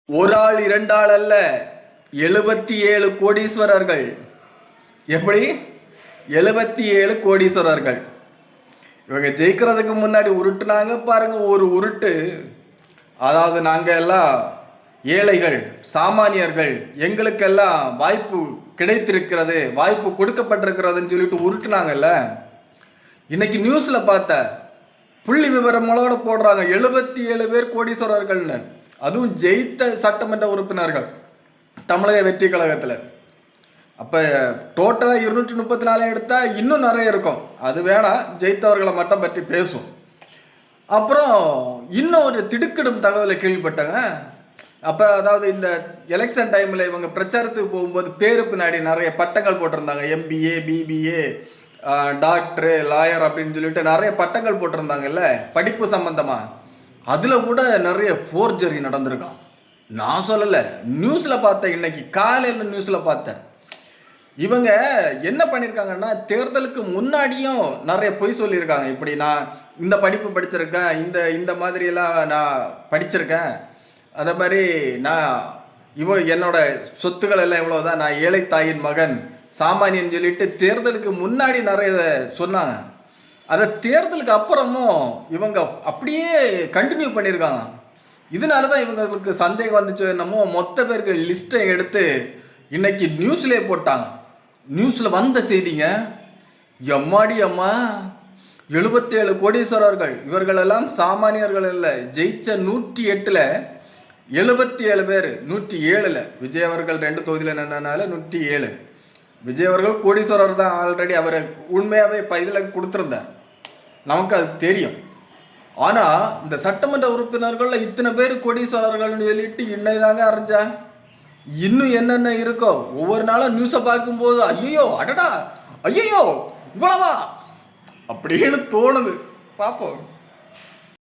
ஒரு ஆள் இரண்டு ஆள் அல்ல, 77 கோடீஸ்வரர்கள். எப்படி? 77 கோடீஸ்வரர்கள். இவங்க ஜெயிக்கிறதுக்கு முன்னாடி உருட்டுனாங்க பாருங்க ஒரு உருட்டு. அதாவது நாங்க எல்லாம் ஏழைகள், சாமானியர்கள், எங்களுக்கெல்லாம் வாய்ப்பு கிடைத்திருக்கிறது, வாய்ப்பு கொடுக்கப்பட்டிருக்கிறதுன்னு சொல்லிட்டு உருட்டுனாங்கல்ல. இன்னைக்கு நியூஸ்ல பார்த்த புள்ளி விவரங்களோட போடுறாங்க 77 பேர் கோடீஸ்வரர்கள்னு. அதுவும் ஜெயித்த சட்டமன்ற உறுப்பினர்கள் தமிழக வெற்றி கழகத்தில். அப்போ டோட்டலாக 234 எடுத்தால் இன்னும் நிறைய இருக்கும். அது வேணாம், ஜெயித்தவர்களை மட்டும் பற்றி பேசும். அப்புறம் இன்னும் ஒரு திடுக்கிடும் தகவலை கேள்விப்பட்டாங்க. அப்போ அதாவது இந்த எலெக்ஷன் டைமில் இவங்க பிரச்சாரத்துக்கு போகும்போது பேரு பின்னாடி நிறைய பட்டங்கள் போட்டிருந்தாங்க. MBA, BBA, டாக்டரு, லாயர் அப்படின்னு சொல்லிட்டு நிறைய பட்டங்கள் போட்டிருந்தாங்கல்ல படிப்பு சம்பந்தமாக. அதில் கூட நிறைய ஃபோர்ஜரி நடந்திருக்கான். நான் சொல்லலை, நியூஸில் பார்த்தேன். இன்னைக்கு காலையில் நியூஸில் பார்த்தேன். இவங்க என்ன பண்ணியிருக்காங்கன்னா, தேர்தலுக்கு முன்னாடியும் நிறைய பொய் சொல்லியிருக்காங்க. இப்படி நான் இந்த படிப்பு படிச்சிருக்கேன், இந்த இந்த மாதிரியெல்லாம் நான் படிச்சிருக்கேன், அதே மாதிரி நான் என்னோட சொத்துக்கள் எல்லாம் இவ்வளோதான், நான் ஏழை தாயின் மகன், சாமானியன் சொல்லிட்டு தேர்தலுக்கு முன்னாடி நிறைய சொன்னாங்க. அதை தேர்தலுக்கு அப்புறமும் இவங்க அப்படியே கண்டினியூ பண்ணியிருக்காங்க. இதனால தான் இவங்களுக்கு சந்தேகம் வந்துச்சு என்னமோ. மொத்த பேருக்கு லிஸ்ட்டை எடுத்து இன்னைக்கு நியூஸ்லேயே போட்டாங்க. நியூஸில் வந்த செய்திங்க, எம்மாடி அம்மா, 77 கோடீஸ்வரர்கள். இவர்களெல்லாம் சாமானியர்கள் இல்லை. ஜெயிச்ச 108ல் 77 பேர், 107ல் விஜய் அவர்கள் 2 தொகுதியில் நின்றனால 107. விஜய் அவர்கள் கோடீஸ்வரர் தான். ஆல்ரெடி அவர் உண்மையாகவே இப்போ இதில் கொடுத்துருந்தார், நமக்கு அது தெரியும். ஆனால் இந்த சட்டமன்ற உறுப்பினர்கள் இத்தனை பேர் கோடீஸ்வரர்கள்னு சொல்லிட்டு இன்னைக்கு தாங்க அறிஞ்சா. இன்னும் என்னென்ன இருக்கோ ஒவ்வொரு நாளும் நியூஸை பார்க்கும்போது ஐயோ அடடா, ஐயோ இவ்வளவா அப்படின்னு தோணுது. பார்ப்போம்.